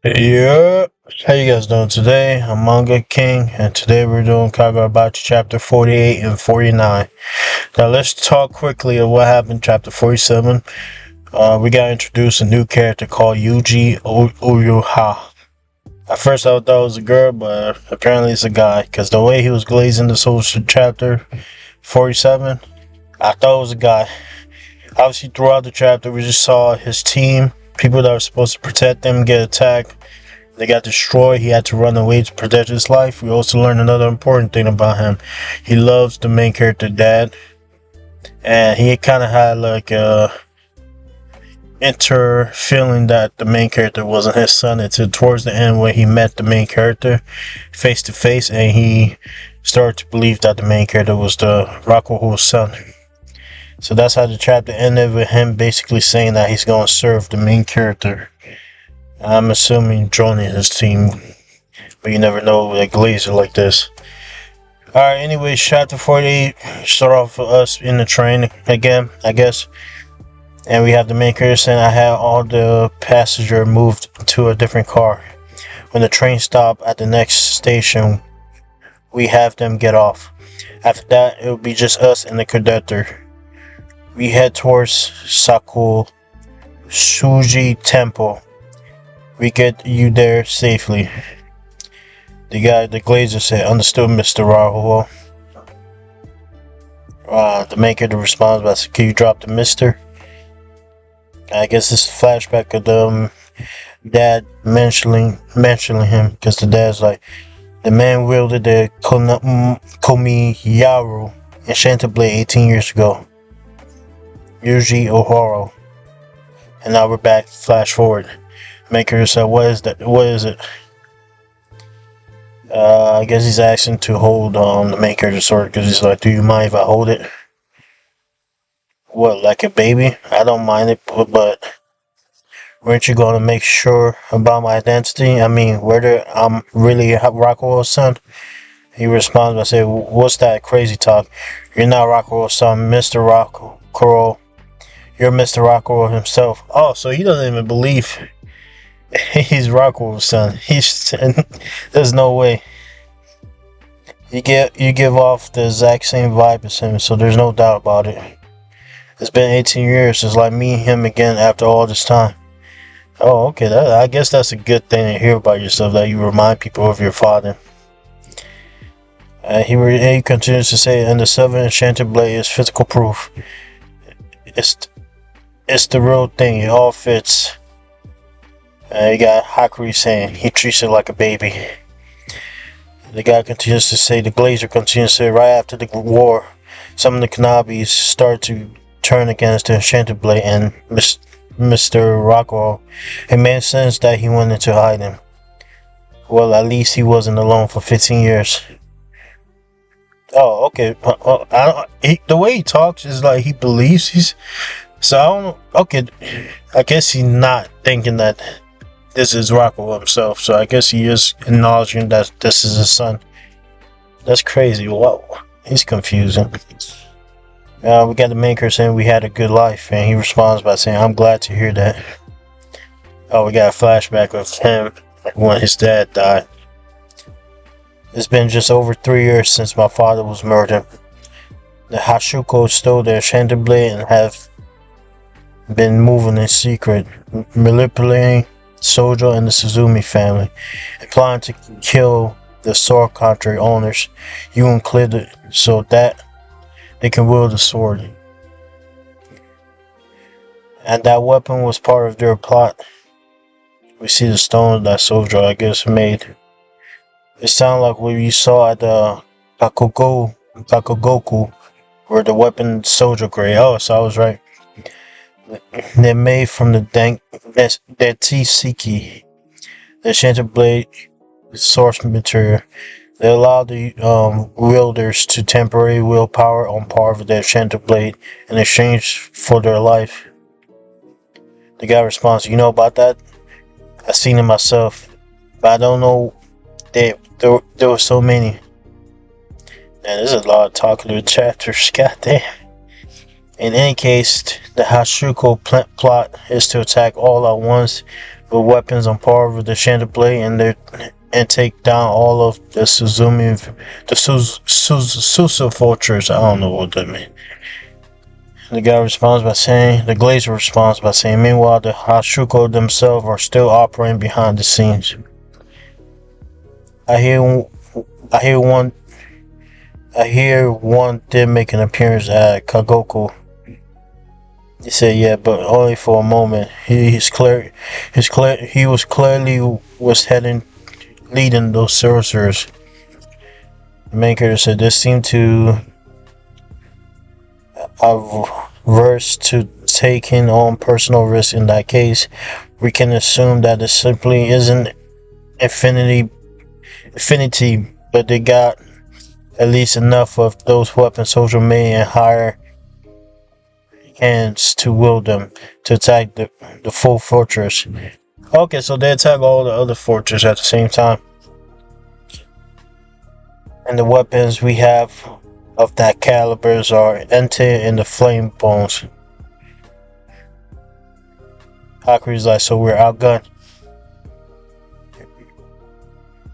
Yeah, how you guys doing today? I'm Manga King, and today we're doing Kagura Bachi chapter 48 and 49. Now let's talk quickly of what happened in chapter 47. We got introduced a new character called Uyuha. At first I thought it was a girl, but apparently it's a guy, because the way he was glazing the social chapter 47, I thought it was a guy. Obviously throughout the chapter we just saw his team, people that were supposed to protect them, get attacked. They got destroyed. He had to run away to protect his life. We also learned another important thing about him. He loves the main character dad. And he kind of had like a inter feeling that the main character wasn't his son until towards the end when he met the main character face to face, and he started to believe that the main character was the Rakuho's son. So that's how the chapter ended, with him basically saying that he's going to serve the main character. I'm assuming joining his team, but you never know with a glazer like this. Alright, anyways, chapter 48 start off with us in the train again, I guess. And we have the main character saying, I had all the passenger moved to a different car. When the train stopped at the next station, we have them get off. After that, it will be just us and the conductor. We head towards Saku Suji Temple. We get you there safely. The glazer said, understood, Mr. Rahul. The main character responds by saying, can you drop the mister? I guess this is a flashback of the dad mentioning him, because the dad's like, the man wielded the Komiyaru enchanted blade 18 years ago. Yuji Ohoro. And now we're back, flash forward. Maker said, what is that? What is it? I guess he's asking to hold the main character's sword, because he's like, do you mind if I hold it? What, like a baby? I don't mind it, but weren't you going to make sure about my identity? I mean, whether I'm really Rockwell's son? He responds by saying, what's that crazy talk? You're not Rockwell's son, Mr. Rockwell. You're Mr. Rockwell himself. Oh, so he doesn't even believe he's Rockwell's son. There's no way. You give off the exact same vibe as him, so there's no doubt about it. It's been 18 years. It's like meeting him again after all this time. Oh, okay. I guess that's a good thing to hear about yourself, that you remind people of your father. He continues to say, and the seven enchanted blade is physical proof. It's the real thing. It all fits. You got Hakuri saying he treats it like a baby. The guy continues to say, the glazer continues to say, right after the war, some of the Kanabis started to turn against the enchanted blade and Mr. Rockwell. It made sense that he went into hiding. Well, at least he wasn't alone for 15 years. Oh, okay. The way he talks is like he believes he's... So I don't know. Okay, I guess he's not thinking that this is Rockwell himself. So I guess he is acknowledging that this is his son. That's crazy. Wow, he's confusing. We got the maker saying we had a good life, and he responds by saying, I'm glad to hear that. Oh, we got a flashback of him when his dad died. It's been just over 3 years since my father was murdered. The Hashuko stole their enchanted blade and have been moving in secret, manipulating Sojo and the Suzumi family, and planning to kill the sword country owners, you included, so that they can wield the sword. And that weapon was part of their plot. We see the stone that Sojo, I guess, made. It sounded like what you saw at the Kakugoku, where the weapon Sojo gray. Oh, so I was right. They're made from the Siki, the enchanted blade source material. They allow the wielders to temporary willpower on par with their enchanted blade in exchange for their life. The guy responds, you know about that? I've seen it myself, but I don't know. There were so many. Man, there's a lot of talking to the chapters. Goddamn. In any case, the Hashuko plot is to attack all at once with weapons on par with the Chandelier and take down all of the Susa vultures. I don't know what that means. The guy responds by saying, the Glazer responds by saying, meanwhile, the Hashuko themselves are still operating behind the scenes. I hear one did make an appearance at Kagoku. He said, yeah, but only for a moment. He was clearly leading those sorcerers. The main character said this seemed to averse to taking on personal risk. In that case, we can assume that it simply isn't infinity, but they got at least enough of those weapons soldier made and higher hands to wield them to attack the full fortress. Okay, so they attack all the other fortresses at the same time. And the weapons we have of that calibers are Ente and the Flame Bones. Haku's like, so we're outgunned.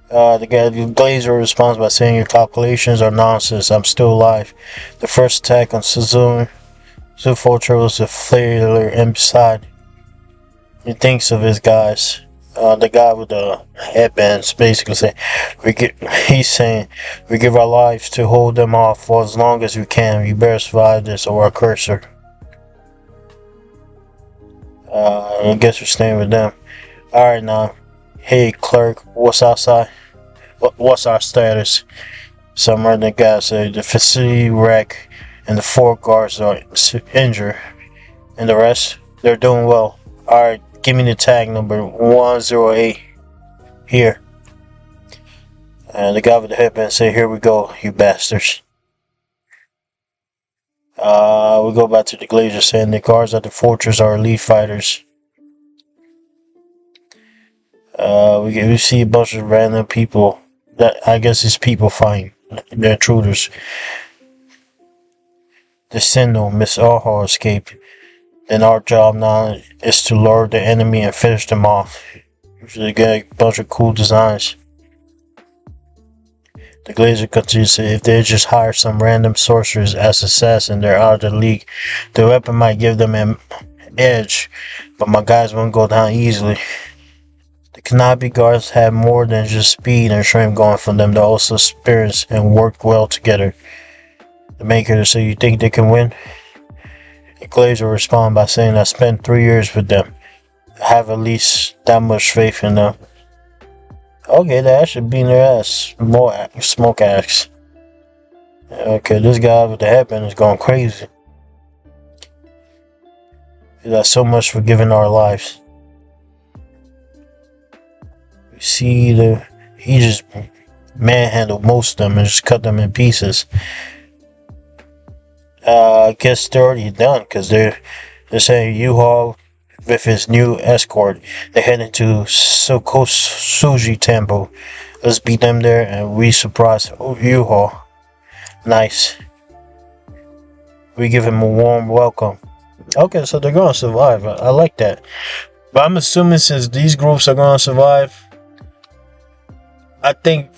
The Glazer responds by saying your calculations are nonsense. I'm still alive. The first attack on Suzu Fortress was a failure inside. He thinks of his guys. The guy with the headbands basically saying, he's saying, we give our lives to hold them off for as long as we can. We better survive this or our cursor. I guess we're staying with them. Alright now. Hey clerk, what's outside? What's our status? Some random guy said the facility wreck and the 4 guards are injured. And the rest, they're doing well. Alright, give me the tag number 108 here. And the guy with the headband said, here we go, you bastards. We go back to the Glazer saying the guards at the fortress are elite fighters. We see a bunch of random people. That I guess it's people fighting. They're intruders. The Sentinel, Miss Oho, escaped. Then our job now is to lure the enemy and finish them off. Usually get a bunch of cool designs. The Glazer continues to say if they just hire some random sorcerers as assassins, they're out of the league. The weapon might give them an edge, but my guys won't go down easily. The Kanabi guards have more than just speed and strength going for them. They're also spirits and work well together. The main character said, you think they can win? The Glazer respond by saying, I spent 3 years with them. I have at least that much faith in them. Okay, they actually beat their ass. More smoke axe. Okay, this guy with the headband is going crazy. He's got so much for giving our lives. You see, he just manhandled most of them and just cut them in pieces. I guess they're already done because they're saying U-Haul with his new escort. They're heading to Sokosuji Temple. Let's beat them there and we surprise U-Haul. Nice. We give him a warm welcome. Okay, so they're gonna survive. I like that. But I'm assuming since these groups are gonna survive, I think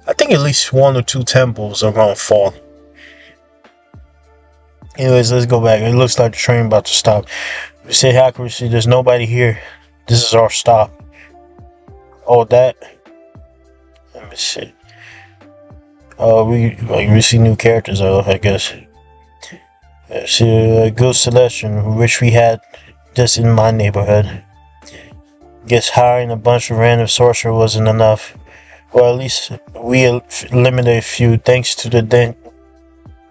at least 1 or 2 temples are gonna fall. Anyways, let's go back. It looks like the train about to stop. We say accuracy, there's nobody here. This is our stop. Oh, that. Let me see. We see new characters though, I guess. See, Good Celestian. Wish we had this in my neighborhood. Guess hiring a bunch of random sorcerers wasn't enough. Well, at least we eliminated a few thanks to the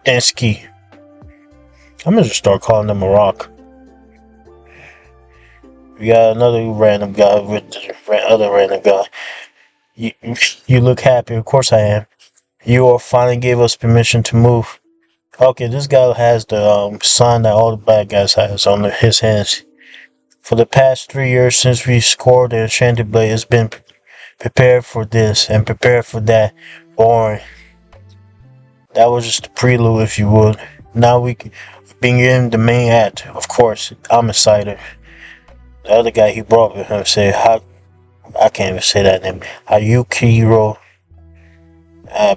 Densky. I'm gonna just start calling them a rock. We got another random guy with the other random guy. You look happy. Of course I am. You all finally gave us permission to move. Okay, this guy has the sign that all the bad guys has on his hands. For the past 3 years since we scored the Enchanted Blade, it's been prepared for this and prepared for that. Boring. That was just a prelude, if you would. Now we begin the main act. Of course, I'm excited. The other guy he brought with him said, "How I can't even say that name. Hayukiro. Uh,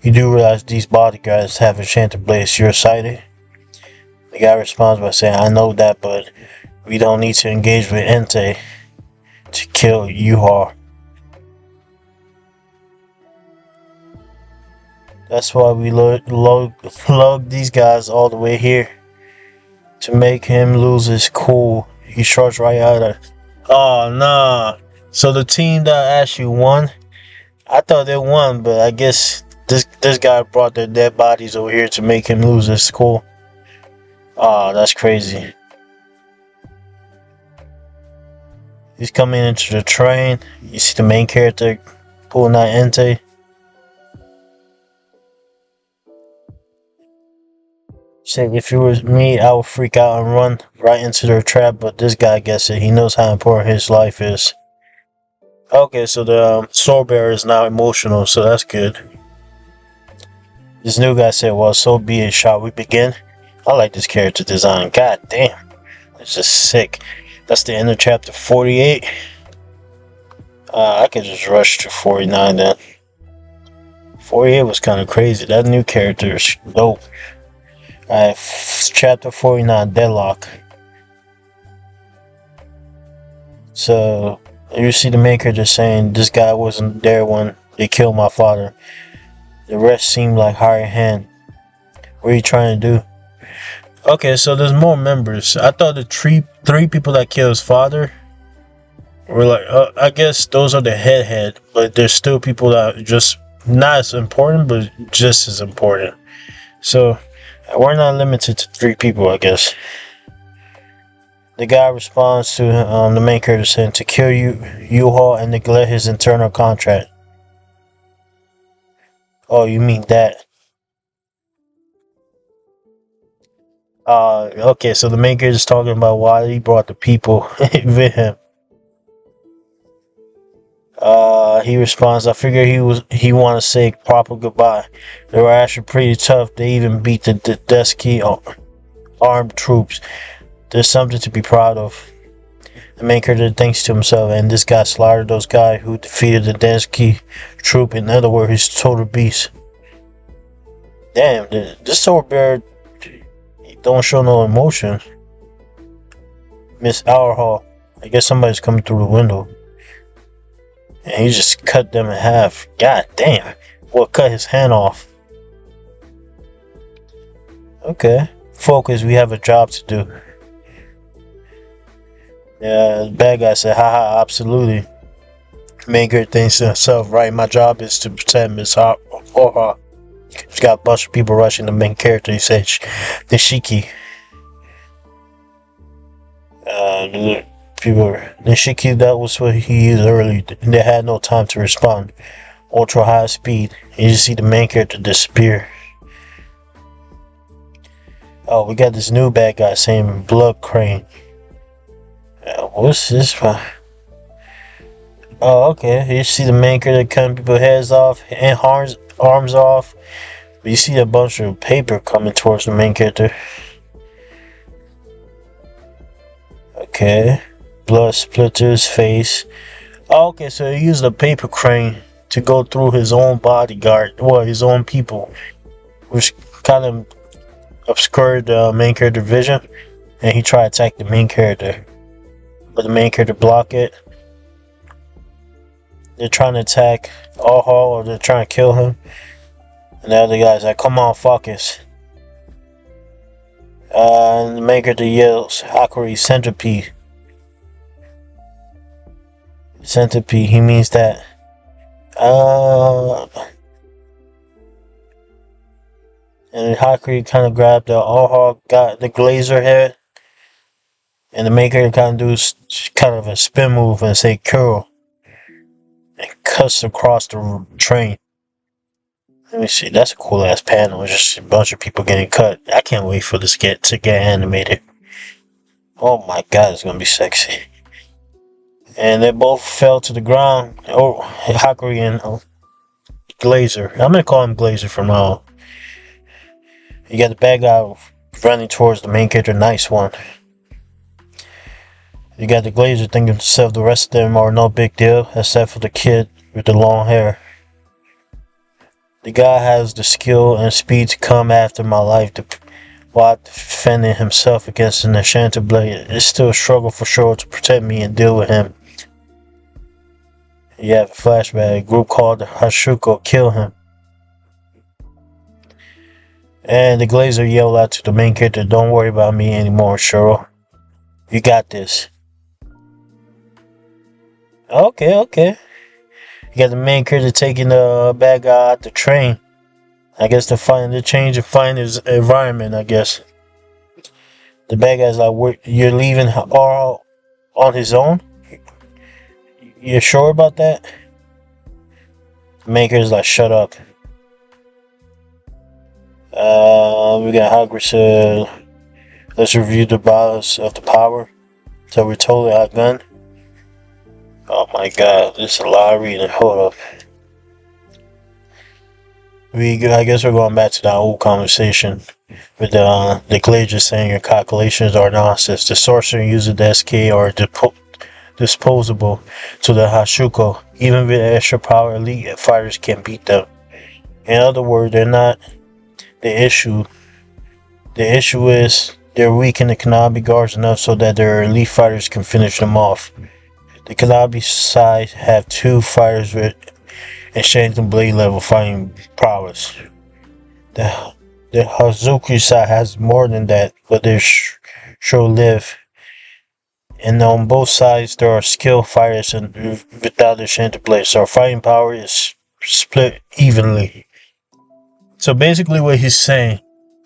you do realize these bodyguards have a chance to blaze your side?" The guy responds by saying, "I know that, but we don't need to engage with Entei to kill Yuha. That's why we lug these guys all the way here to make him lose his cool." He shrugs right out of. Oh nah. So the team that actually won, I thought they won, but I guess this guy brought their dead bodies over here to make him lose his cool. Oh, that's crazy. He's coming into the train. You see the main character pulling out Entei. Say, if it was me, I would freak out and run right into their trap, but this guy gets it. He knows how important his life is. Okay, so the sword bearer is now emotional, so that's good. This new guy said, "Well, so be it. Shall we begin?" I like this character design. God damn. It's just sick. That's the end of chapter 48. I could just rush to 49 then. 48 was kind of crazy. That new character is dope. Alright, chapter 49, Deadlock. So, you see the main character saying, "This guy wasn't there when they killed my father. The rest seemed like hired hand. What are you trying to do?" Okay, so there's more members. I thought the three people that killed his father were like, I guess those are the head, but there's still people that are just not as important, but just as important. So we're not limited to 3 people, I guess. The guy responds to the main character saying to kill U-Haul and neglect his internal contract. Oh, you mean that? Okay, so the main character is talking about why he brought the people with him. He responds, "I figured he want to say proper goodbye. They were actually pretty tough. They even beat the Deski armed troops. There's something to be proud of." The main character thinks to himself, and this guy slaughtered those guys who defeated the Deski troop. In other words, he's a total beast. Damn, this sword bear don't show no emotion. Miss Hourhall. I guess somebody's coming through the window. And he just cut them in half. God damn. Well, cut his hand off. Okay. Focus, we have a job to do. Yeah, the bad guy said, "Haha, absolutely." Main character thinks to himself, "Right, my job is to protect Miss Hourhall." He's got a bunch of people rushing the main character. He said, "The Shiki." Nishiki, that was what he used earlier. They had no time to respond. Ultra high speed. You just see the main character disappear. Oh, we got this new bad guy saying Blood Crane. What's this one? Oh, okay. You see the main character cutting people's heads off and arms off. But you see a bunch of paper coming towards the main character. Okay. Blood splitters face. Oh, okay, so he used a paper crane to go through his own bodyguard, well, his own people, which kind of obscured the main character vision, and he tried to attack the main character, but the main character blocked it. They're trying to attack All-Hall, or they're trying to kill him, and the other guy's like, "Come on, focus." And the main character yells, "Hakuri, centipede." Centipede, he means that. And Hakuri kind of grabbed the All-Hall, got the glazer head, and the main character kind of do kind of a spin move and say "curl," and cuts across the train. Let me see, that's a cool ass panel. It's just a bunch of people getting cut. I can't wait for this to get animated. Oh my god, it's gonna be sexy. And they both fell to the ground. Oh, Hakuri and Glazer. I'm gonna call him Glazer from now on. You got the bad guy running towards the main character, nice one. You got the Glazer thinking to himself, the rest of them are no big deal, except for the kid with the long hair. The guy has the skill and speed to come after my life while defending himself against an enchanted blade. It's still a struggle for sure to protect me and deal with him. You have a flashback. A group called the Hashuko kill him. And the Glazer yelled out to the main character, "Don't worry about me anymore, Cheryl. You got this." Okay. You got the main character taking the bad guy out the train. I guess to find the change and find his environment, I guess. The bad guy's like, "You're leaving all on his own? You're sure about that?" The main character's like, "Shut up." We got Hagrid said, "Let's review the balance of the power. So we're totally outgunned." Oh my god, this is a lot of reading. Hold up. I guess we're going back to that old conversation with the Glazer saying your calculations are nonsense. The sorcerer uses the SK are disposable to the Hashuko. Even with extra power, elite fighters can't beat them. In other words, they're not the issue. The issue is they're weak in the Kanabi guards enough so that their elite fighters can finish them off. The Kanabi side have 2 fighters with enchanted blade level fighting prowess. The Hazuki side has more than that, but they're short-lived. And on both sides, there are skilled fighters and without enchanted blades, so our fighting power is split evenly. So basically, what he's saying.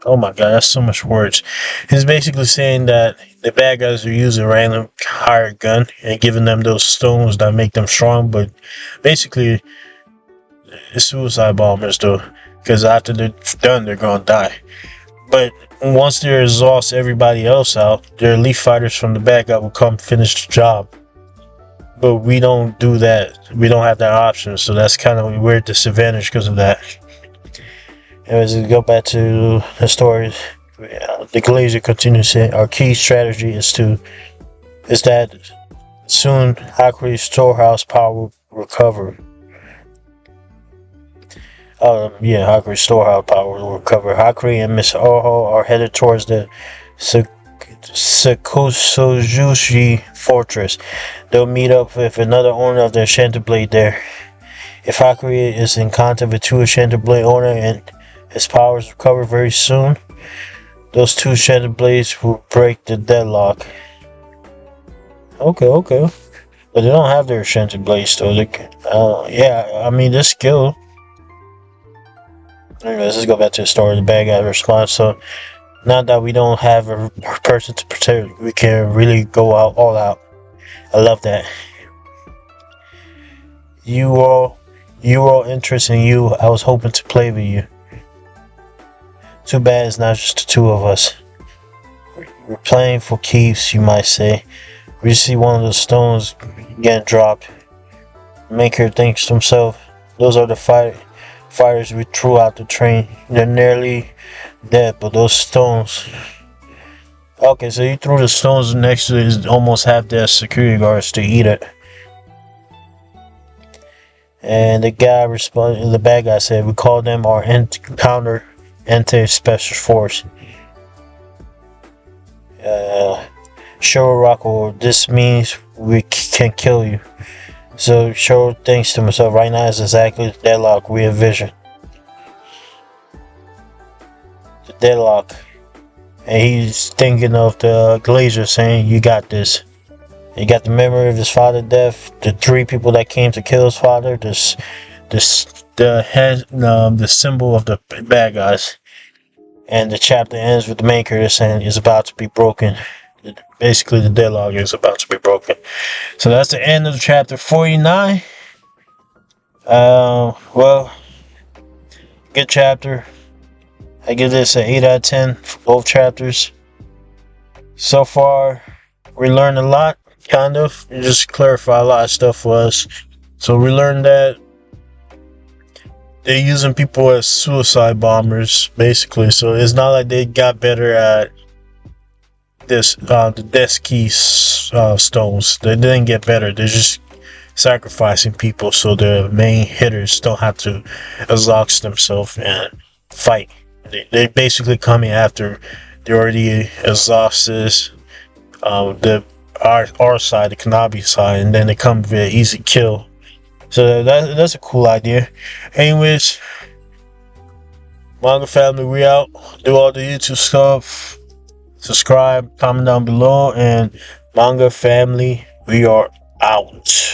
Oh my god, that's so much words. He's basically saying that the bad guys are using random hired gun and giving them those stones that make them strong, but basically it's suicide bombers though, because after they're done, they're gonna die. But once they exhaust everybody else out, their elite fighters from the bad guy will come finish the job. But we don't do that. We don't have that option, so that's kind of a weird disadvantage because of that. As we go back to the story, the Glazer continues saying, "Our key strategy is that soon Hakuri's storehouse power will recover." Hakuri's storehouse power will recover. Hakuri and Miss Oho are headed towards the Sakusojushi fortress. They'll meet up with another owner of the enchanted blade there. If Hakuri is in contact with 2 enchanted blade owners and his powers recover very soon, those 2 enchanted blades will break the deadlock. Okay. But they don't have their enchanted blades though. They're skilled. Anyways, let's go back to the story. The bad guy responds, "So now that we don't have a person to protect, we can really go all out." I love that. You all interest in you. I was hoping to play with you. Too bad it's not just the 2 of us. We're playing for keeps, you might say. We see one of the stones get dropped. Maker thinks to himself, "Those are the fighters we threw out the train. They're nearly dead, but those stones..." Okay, so you threw the stones next to his almost half-dead security guards to eat it. And the bad guy said, "We call them our counter anti-special force. Shiro Rocco, this means we can kill you." So Shiro thinks to himself, right now is exactly the deadlock we envision. The deadlock. And he's thinking of the Glazer saying, "You got this." He got the memory of his father's death, the 3 people that came to kill his father, the symbol of the bad guys. And the chapter ends with the main character saying it's about to be broken. Basically, the deadlock is about to be broken. So that's the end of chapter 49. Good chapter. I give this an 8 out of 10 for both chapters. So far, we learned a lot, kind of. It just clarified a lot of stuff for us. So we learned that they're using people as suicide bombers, basically. So it's not like they got better at this the death keys stones. They didn't get better. They're just sacrificing people so the main hitters don't have to exhaust themselves and fight. They basically coming after they already exhausted the our side, the Kanabi side, and then they come with an easy kill. So that's a cool idea. Anyways, Manga Family, we out. Do all the YouTube stuff. Subscribe, comment down below, and Manga Family, we are out.